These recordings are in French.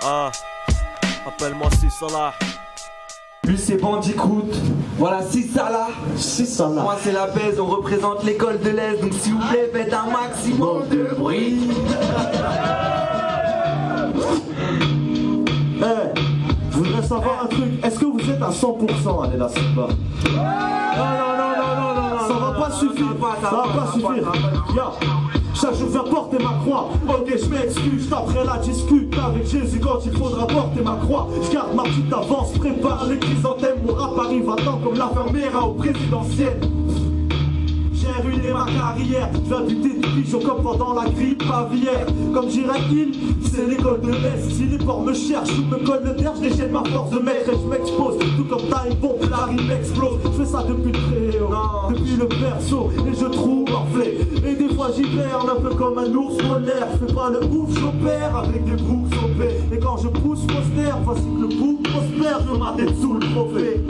Ah, appelle-moi Si Salah. Lui c'est Bandicoot, voilà Si Salah. Moi c'est la baise, on représente l'école de l'Est. Donc s'il vous plaît faites un maximum de bruit. Je voudrais savoir un truc, est-ce que vous êtes à 100% allez là Simba? Non, ça va pas suffire, ça va pas suffire. Chaque jour viens porter ma croix. Ok je m'excuse, après la discute avec Jésus quand il faudra porter ma croix. Je garde ma petite avance, prépare les chrysanthèmes. Mon rap arrive à temps comme l'infirmière au présidentiel. J'ai ruiné ma carrière, je viens du pigeon comme pendant la grippe aviaire. Comme dirait il, c'est l'école de l'Est. Si les porcs me cherchent ou me collent le terre, je déchaîne ma force de maître et je m'expose. Tout comme time bomb, la rime explose. Je fais ça depuis le très haut, depuis le berceau. Et je trouve enflé. Et des fois j'hiberne un peu comme un ours polaire. Je fais pas le ouf, j'opère avec des boucs opés. Et quand je pousse poster, voici que le bouc prospère. Je ma tête sous le trophée.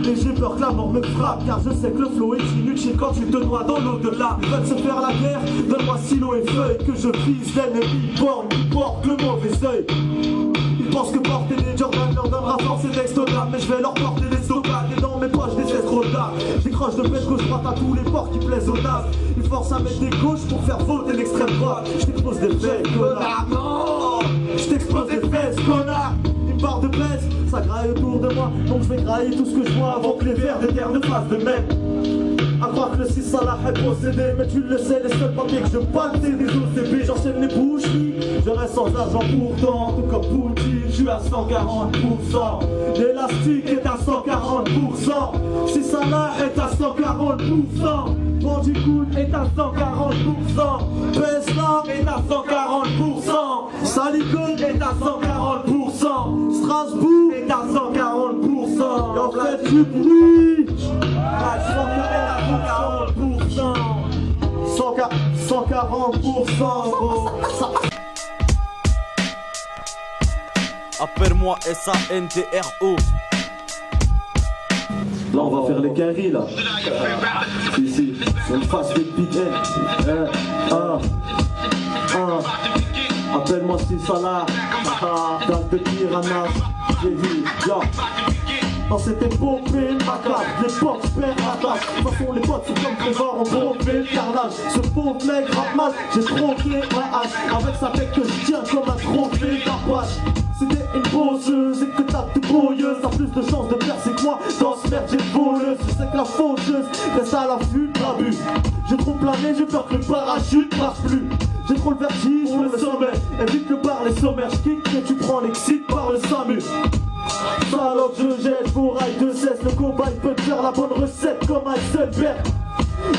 Et j'ai peur que la mort me frappe, car je sais que le flow est inutile quand tu te noies dans l'au-delà. Ils veulent se faire la guerre, donne-moi stylo et feuille, que je vise l'ennemi borne, qui porte le mauvais œil. Ils pensent que porter des Jordan leur donnera force et d'extodame, mais je vais leur porter des stocades et dans mes poches des escrotards. J'écroche de pêche gauche droite à tous les porcs qui plaisent aux dames. Ils forcent à mettre des gauches pour faire voter l'extrême droite. Je t'expose des fesses, connard. Non, je t'expose des fesses, connard. Une barre de baisse, ça graille autour de moi. Donc je vais grailler tout ce que je vois avant que les vers de terre ne fassent de même. À croire que le 6 Salah est possédé, mais tu le sais, les seuls papiers que je batte c'est des OCB. J'enchaîne les boucheries, je reste sans argent pourtant. Tout comme Poutine, je suis à 140%. L'élastique est à 140%. 6 Salah est à 140%. Bandicoot est à 140%. Pesla est à 140%. Salicone est à 140%. Strasbourg est à 140%. Et en fait du bruit. 140%. Appelle-moi SANTRO. Là on va faire les carrés là. Ici, on fasse les pitaines. Appelle-moi Si Salah. Dans de piranhas. J'ai dit, yo. Dans cette épopée, ma classe, l'époque perd la classe. De toute façon, les potes sont comme trésor, on trophée le carnage. Ce pauvre mec rap mal, j'ai troqué ma hache. Avec sa tête que je tiens comme un trophée d'arpoche. C'était une bosseuse et que t'as de brouilleuse. T'as plus de chances de percer que moi. Dans ce merde, j'ai voleuse. Je sais que la faucheuse reste à l'affût de l'abus. J'ai trop plané, j'ai peur que le parachute passe plus. J'ai trop le vertige pour le sommet. Évite-le par les sommaires, j'kick et tu prends l'excite par le SAMU. Salope, je jette vos rails de cesse. Le combat il peut te faire la bonne recette comme Heisenberg.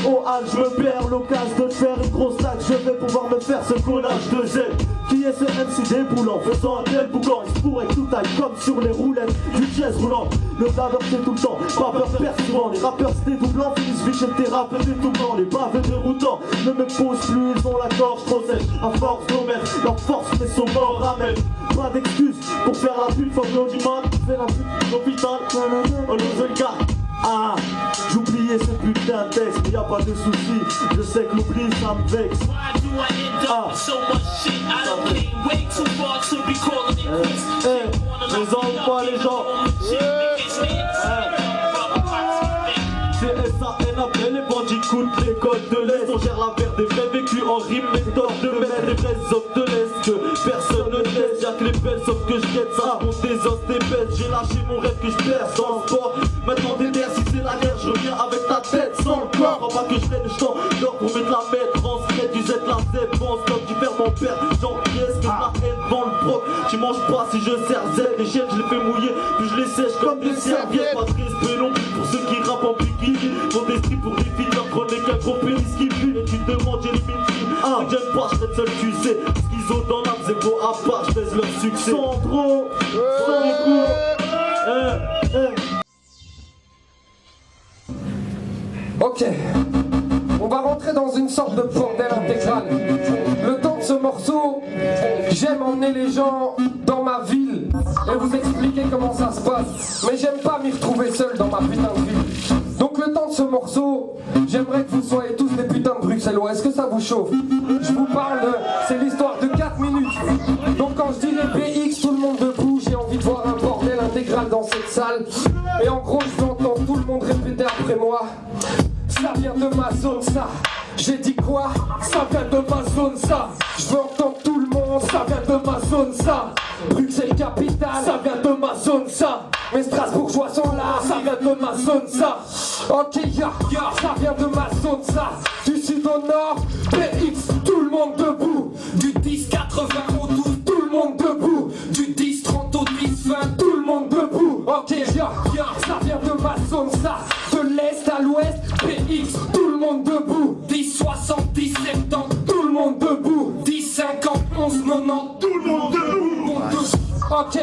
Oh Al, je me perds l'occasion de te faire une grosse laque. Je vais pouvoir me faire ce collage de gel. Qui est ce MC déboulant, faisant un tel boucan. Il se pourrait que tout aille comme sur les roulettes du jazz roulant. Le blaveur c'est tout le temps, pas peur perd souvent. Les rappeurs c'est dédoublant, finissent vite chez le thérapeute détournant. Les baveux déroutants ne me posent plus, ils ont la gorge trop sèche. À force d'omètre, leur force mais son mort ramène. Pas d'excuses pour faire la pute, faut que l'on du mal. Fais la pute, l'hôpital, on ose le gars. Ah, j'oubliais ce putain de texte, mais y'a pas de soucis, je sais que l'oubli ça me vexe. Les hommes pas les gens. C'est SANAP, les Bandicoot, l'école de l'Est. On gère la paire des vrais vécus en rime, méthode de mettre les vrais hommes de l'Est. Que personne ne teste, y'a que les belles sauf que je guette. Ça monte des os, des bêtes, j'ai lâché mon rêve que je perce dans le sport. Maintenant déterre, si c'est la guerre, je reviens avec ta tête sans le corps. Crois pas que je freine, je t'en dors pour mettre la mètre. Transgrette du Z, la Z, bon stop, qui perd mon père. J'en pièce que la haine devant le proc. Tu manges pas si je sers Z, les chiennes je les fais mouiller, puis je les sèche comme des serviettes. Pas de respect non plus pour ceux qui rappent en bikini. Mon esprit pour des filles, leur chronique un gros pénis qui fume. Et tu te demandes, j'ai les mines filles. J'aime pas, je seul, tu sais. Ce qu'ils ont dans l'âme, c'est beau à part, je baise leur succès. Sans trop, sans trop. Ok, on va rentrer dans une sorte de bordel intégral. Le temps de ce morceau, j'aime emmener les gens dans ma ville et vous expliquer comment ça se passe. Mais j'aime pas m'y retrouver seul dans ma putain de ville. Donc le temps de ce morceau, j'aimerais que vous soyez tous des putains de Bruxellois. Est-ce que ça vous chauffe? Je vous parle, c'est l'histoire de 4 minutes. Donc quand je dis les BX, Et en gros je l'entends tout le monde répéter après moi. Ça vient de ma zone ça. J'ai dit quoi? Ça vient de ma zone ça. Je veux entendre tout le monde. Ça vient de ma zone ça. Bruxelles capitale. Ça vient de ma zone ça. Mes Strasbourgeois sont là. Ça vient de ma zone ça. Ok ça vient de ma zone ça. Du sud au nord, PX, tout le monde debout. Du 10-80 au 12, tout le monde debout. Du 10-30 au 10-20, tout le monde debout. Ok ça vient de ma zone ça. De l'est à l'ouest, PX, tout le monde debout. 10-60, 10-70, tout le monde debout. 10-50, 11-90, tout le monde debout. Ok,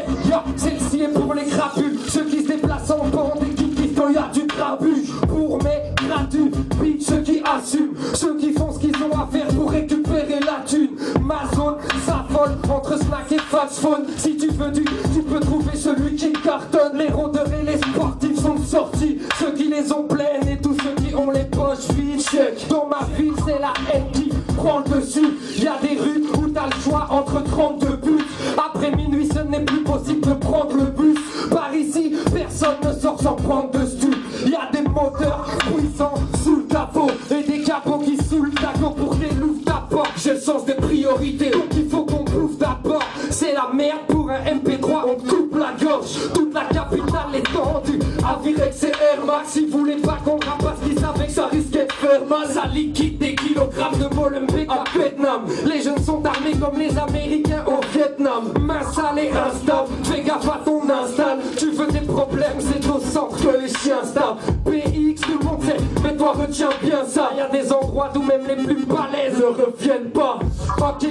celle-ci est pour les crapules. Ceux qui se déplacent en bande et qui kiffent quand y a du grabuge. Pour mes gratuits, bitch, ceux qui assument. Ceux qui font ce qu'ils ont à faire pour récupérer la thune. Ma zone s'affole entre snack et fast phone. Si tu veux tu peux trouver celui qui cartonne. Les rôdeurs et les sportifs sont sortis. Ceux qui les ont pleines et tous ceux qui ont les poches vides. Check. Dans ma ville, c'est la haine qui prend le dessus. Y a des rues où t'as le choix entre 32 buts. Après minuit, ce n'est plus possible de prendre le bus. Par ici, personne ne sort sans prendre de stu. Y a des moteurs puissants sous le capot et des capots qui saoulent ta go pour des loups d'apport. J'ai le sens des priorités, donc il faut qu'on bouffe d'abord. C'est la merde pour un MP3, on coupe la gorge. Toute la capitale est tendue. Avirex c'est Air Max, ils voulaient pas qu'on rappe parce qu'ils savaient que ça risquait de faire mal. Ça liquide des kilogrammes de Molenbeek à Vietnam. Les jeunes sont armés comme les Américains au Vietnam. Main sale et instable, fais gaffe à ton install. Tu veux des problèmes, c'est au centre que les chiens stavent. PX, tout le monde sait, mais toi retiens bien ça. Y a des endroits d'où même les plus balèzes ne reviennent pas. Ok,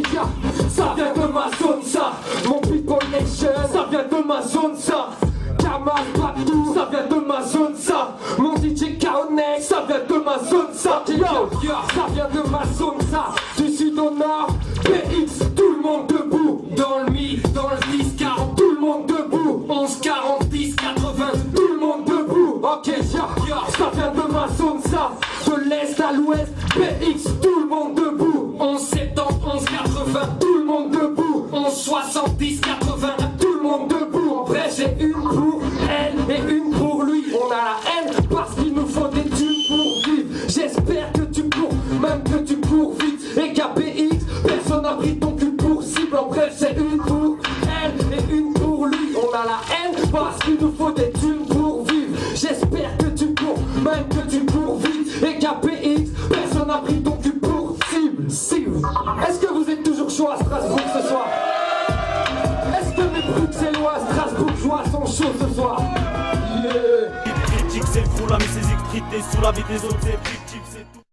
ça vient de ma zone ça. Mon people nation, ça vient de ma zone ça. Kamal Batou, ça vient de ma zone ça. Mon DJ Kaonek, ça vient de ma zone ça. Ça vient de ma zone ça. Du sud au nord, PX, tout le monde debout. Dans le mi, dans le 10-40, tout le monde debout. 11-40, 10-80, tout le monde debout. Ok, ça vient de ma zone ça. De l'est à l'ouest, PX, tout le monde debout. 11-70, 11-80, tout le monde debout. 11-60, 10-80, tout le monde debout. En vrai, j'ai une pour elle et une pour lui. On a la haine parce qu'il nous faut des thunes pour vivre. J'espère que tu cours, même que tu cours vite. Et KPX, personne n'a pris ton cul pour cible. En bref, c'est une pour elle et une pour lui. On a la haine parce qu'il nous faut des thunes pour vivre. J'espère que tu cours, même que tu cours vite. Et KPX, personne n'a pris ton cul pour cible. Est-ce que vous êtes toujours chaud à Strasbourg ce soir? Est-ce que mes Bruxellois, Strasbourgeois sont chauds ce soir? Critique c'est le crew, la mais ses extrités sous la vie des autres c'est